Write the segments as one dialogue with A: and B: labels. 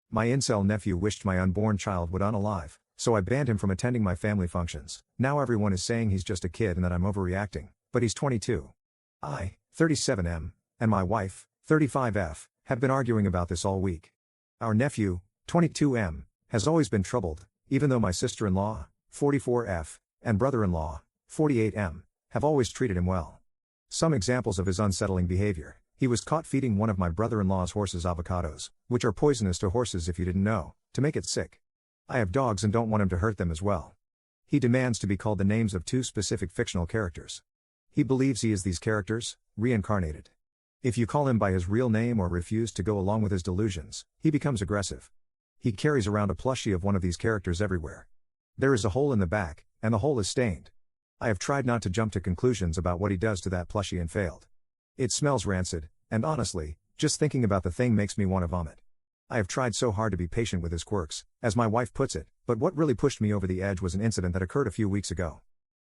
A: My incel nephew wished my unborn child would unalive, so I banned him from attending my family functions. Now everyone is saying he's just a kid and that I'm overreacting, but he's 22. I, 37M, and my wife, 35F, have been arguing about this all week. Our nephew, 22M, has always been troubled, even though my sister-in-law, 44F, and brother-in-law, 48M, have always treated him well. Some examples of his unsettling behavior: he was caught feeding one of my brother-in-law's horses avocados, which are poisonous to horses if you didn't know, to make it sick. I have dogs and don't want him to hurt them as well. He demands to be called the names of 2 specific fictional characters. He believes he is these characters, reincarnated. If you call him by his real name or refuse to go along with his delusions, he becomes aggressive. He carries around a plushie of one of these characters everywhere. There is a hole in the back, and the hole is stained. I have tried not to jump to conclusions about what he does to that plushie and failed. It smells rancid, and honestly, just thinking about the thing makes me want to vomit. I have tried so hard to be patient with his quirks, as my wife puts it, but what really pushed me over the edge was an incident that occurred a few weeks ago.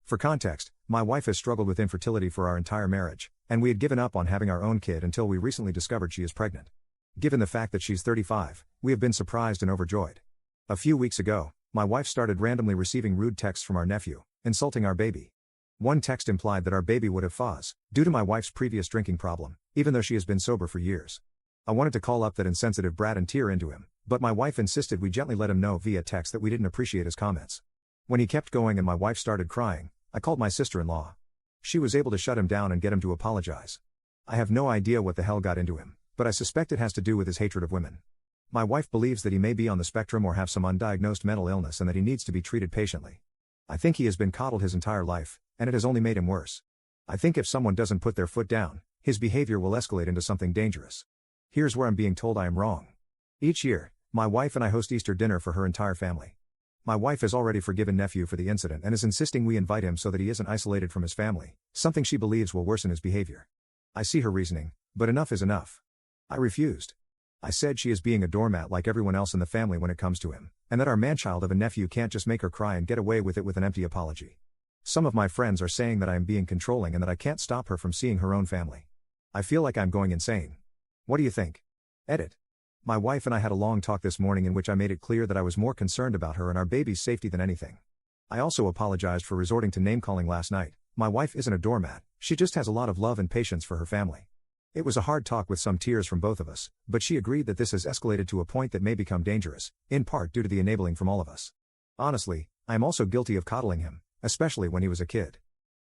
A: For context, my wife has struggled with infertility for our entire marriage, and we had given up on having our own kid until we recently discovered she is pregnant. Given the fact that she's 35, we have been surprised and overjoyed. A few weeks ago, my wife started randomly receiving rude texts from our nephew, insulting our baby. One text implied that our baby would have FAS, due to my wife's previous drinking problem, even though she has been sober for years. I wanted to call up that insensitive brat and tear into him, but my wife insisted we gently let him know via text that we didn't appreciate his comments. When he kept going and my wife started crying, I called my sister-in-law. She was able to shut him down and get him to apologize. I have no idea what the hell got into him, but I suspect it has to do with his hatred of women. My wife believes that he may be on the spectrum or have some undiagnosed mental illness and that he needs to be treated patiently. I think he has been coddled his entire life, and it has only made him worse. I think if someone doesn't put their foot down, his behavior will escalate into something dangerous. Here's where I'm being told I am wrong. Each year, my wife and I host Easter dinner for her entire family. My wife has already forgiven nephew for the incident and is insisting we invite him so that he isn't isolated from his family, something she believes will worsen his behavior. I see her reasoning, but enough is enough. I refused. I said she is being a doormat like everyone else in the family when it comes to him, and that our manchild of a nephew can't just make her cry and get away with it with an empty apology. Some of my friends are saying that I am being controlling and that I can't stop her from seeing her own family. I feel like I'm going insane. What do you think? Edit. My wife and I had a long talk this morning in which I made it clear that I was more concerned about her and our baby's safety than anything. I also apologized for resorting to name-calling last night. My wife isn't a doormat, she just has a lot of love and patience for her family. It was a hard talk with some tears from both of us, but she agreed that this has escalated to a point that may become dangerous, in part due to the enabling from all of us. Honestly, I am also guilty of coddling him, especially when he was a kid.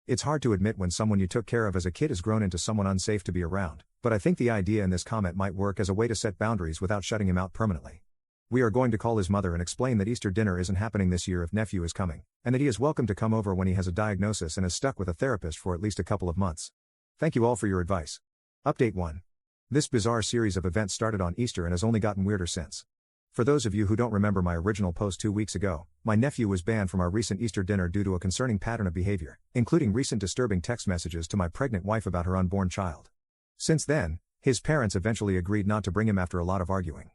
A: It's hard to admit when someone you took care of as a kid has grown into someone unsafe to be around, but I think the idea in this comment might work as a way to set boundaries without shutting him out permanently. We are going to call his mother and explain that Easter dinner isn't happening this year if nephew is coming, and that he is welcome to come over when he has a diagnosis and is stuck with a therapist for at least a couple of months. Thank you all for your advice. Update 1. This bizarre series of events started on Easter and has only gotten weirder since. For those of you who don't remember my original post 2 weeks ago, my nephew was banned from our recent Easter dinner due to a concerning pattern of behavior, including recent disturbing text messages to my pregnant wife about her unborn child. Since then, his parents eventually agreed not to bring him after a lot of arguing.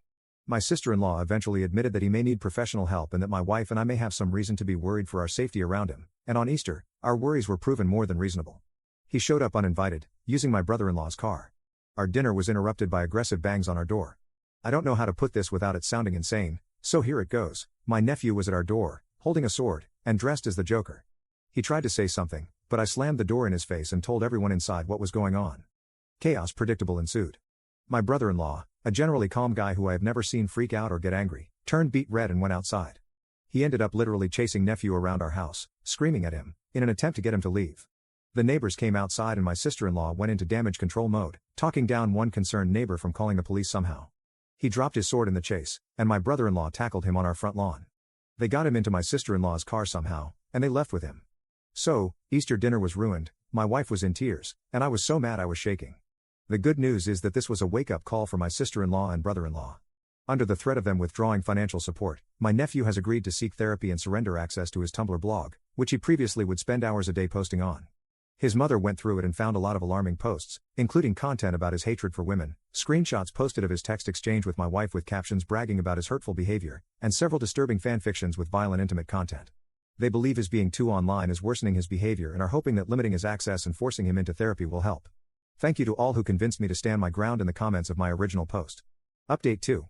A: My sister-in-law eventually admitted that he may need professional help and that my wife and I may have some reason to be worried for our safety around him, and on Easter, our worries were proven more than reasonable. He showed up uninvited, using my brother-in-law's car. Our dinner was interrupted by aggressive bangs on our door. I don't know how to put this without it sounding insane, so here it goes. My nephew was at our door, holding a sword, and dressed as the Joker. He tried to say something, but I slammed the door in his face and told everyone inside what was going on. Chaos predictable ensued. My brother-in-law, a generally calm guy who I have never seen freak out or get angry, turned beet red and went outside. He ended up literally chasing nephew around our house, screaming at him, in an attempt to get him to leave. The neighbors came outside and my sister-in-law went into damage control mode, talking down one concerned neighbor from calling the police somehow. He dropped his sword in the chase, and my brother-in-law tackled him on our front lawn. They got him into my sister-in-law's car somehow, and they left with him. So, Easter dinner was ruined, my wife was in tears, and I was so mad I was shaking. The good news is that this was a wake-up call for my sister-in-law and brother-in-law. Under the threat of them withdrawing financial support, my nephew has agreed to seek therapy and surrender access to his Tumblr blog, which he previously would spend hours a day posting on. His mother went through it and found a lot of alarming posts, including content about his hatred for women, screenshots posted of his text exchange with my wife with captions bragging about his hurtful behavior, and several disturbing fanfictions with violent intimate content. They believe his being too online is worsening his behavior and are hoping that limiting his access and forcing him into therapy will help. Thank you to all who convinced me to stand my ground in the comments of my original post. Update 2.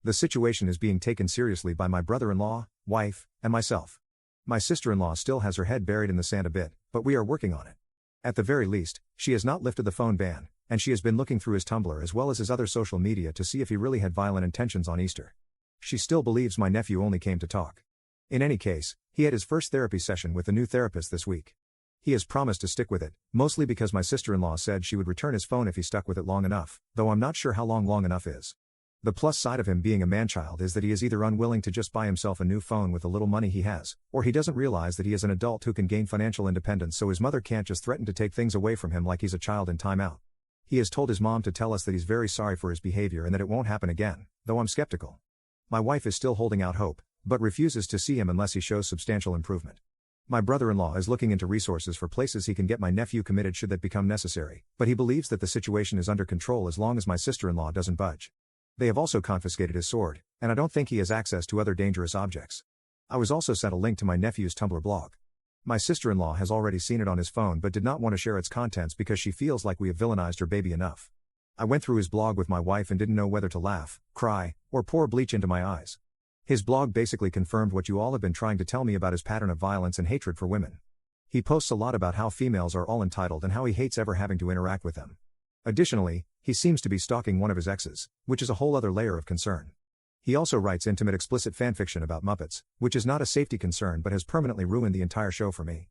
A: The situation is being taken seriously by my brother-in-law, wife, and myself. My sister-in-law still has her head buried in the sand a bit, but we are working on it. At the very least, she has not lifted the phone ban, and she has been looking through his Tumblr as well as his other social media to see if he really had violent intentions on Easter. She still believes my nephew only came to talk. In any case, he had his first therapy session with the new therapist this week. He has promised to stick with it, mostly because my sister-in-law said she would return his phone if he stuck with it long enough, though I'm not sure how long enough is. The plus side of him being a man-child is that he is either unwilling to just buy himself a new phone with the little money he has, or he doesn't realize that he is an adult who can gain financial independence, so his mother can't just threaten to take things away from him like he's a child in timeout. He has told his mom to tell us that he's very sorry for his behavior and that it won't happen again, though I'm skeptical. My wife is still holding out hope, but refuses to see him unless he shows substantial improvement. My brother-in-law is looking into resources for places he can get my nephew committed should that become necessary, but he believes that the situation is under control as long as my sister-in-law doesn't budge. They have also confiscated his sword, and I don't think he has access to other dangerous objects. I was also sent a link to my nephew's Tumblr blog. My sister-in-law has already seen it on his phone but did not want to share its contents because she feels like we have villainized her baby enough. I went through his blog with my wife and didn't know whether to laugh, cry, or pour bleach into my eyes. His blog basically confirmed what you all have been trying to tell me about his pattern of violence and hatred for women. He posts a lot about how females are all entitled and how he hates ever having to interact with them. Additionally, he seems to be stalking one of his exes, which is a whole other layer of concern. He also writes intimate explicit fanfiction about Muppets, which is not a safety concern but has permanently ruined the entire show for me.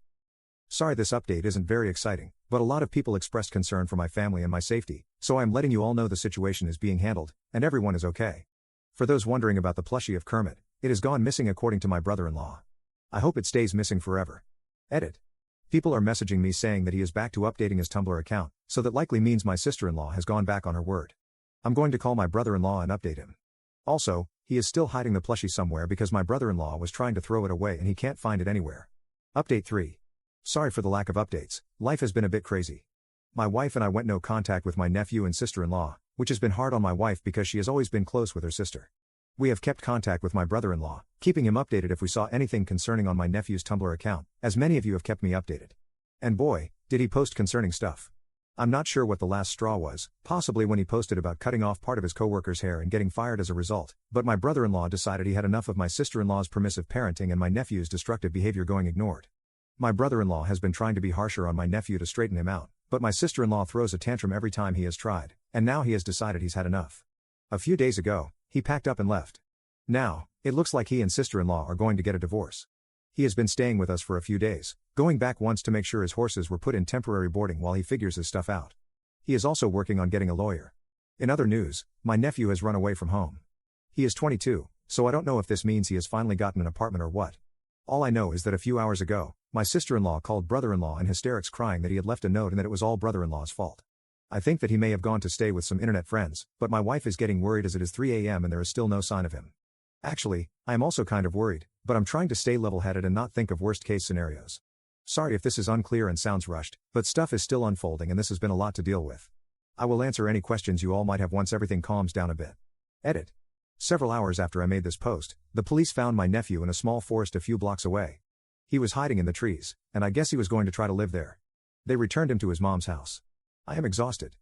A: Sorry this update isn't very exciting, but a lot of people expressed concern for my family and my safety, so I am letting you all know the situation is being handled, and everyone is okay. For those wondering about the plushie of Kermit, it has gone missing according to my brother-in-law. I hope it stays missing forever. Edit. People are messaging me saying that he is back to updating his Tumblr account, so that likely means my sister-in-law has gone back on her word. I'm going to call my brother-in-law and update him. Also, he is still hiding the plushie somewhere because my brother-in-law was trying to throw it away and he can't find it anywhere. Update 3. Sorry for the lack of updates, life has been a bit crazy. My wife and I went no contact with my nephew and sister-in-law, which has been hard on my wife because she has always been close with her sister. We have kept contact with my brother-in-law, keeping him updated if we saw anything concerning on my nephew's Tumblr account, as many of you have kept me updated. And boy, did he post concerning stuff. I'm not sure what the last straw was, possibly when he posted about cutting off part of his coworker's hair and getting fired as a result, but my brother-in-law decided he had enough of my sister-in-law's permissive parenting and my nephew's destructive behavior going ignored. My brother-in-law has been trying to be harsher on my nephew to straighten him out, but my sister-in-law throws a tantrum every time he has tried, and now he has decided he's had enough. A few days ago, he packed up and left. Now, it looks like he and sister-in-law are going to get a divorce. He has been staying with us for a few days, going back once to make sure his horses were put in temporary boarding while he figures his stuff out. He is also working on getting a lawyer. In other news, my nephew has run away from home. He is 22, so I don't know if this means he has finally gotten an apartment or what. All I know is that a few hours ago, my sister-in-law called brother-in-law in hysterics crying that he had left a note and that it was all brother-in-law's fault. I think that he may have gone to stay with some internet friends, but my wife is getting worried as it is 3 a.m. and there is still no sign of him. Actually, I am also kind of worried, but I'm trying to stay level-headed and not think of worst-case scenarios. Sorry if this is unclear and sounds rushed, but stuff is still unfolding and this has been a lot to deal with. I will answer any questions you all might have once everything calms down a bit. Edit. Several hours after I made this post, the police found my nephew in a small forest a few blocks away. He was hiding in the trees, and I guess he was going to try to live there. They returned him to his mom's house. I am exhausted.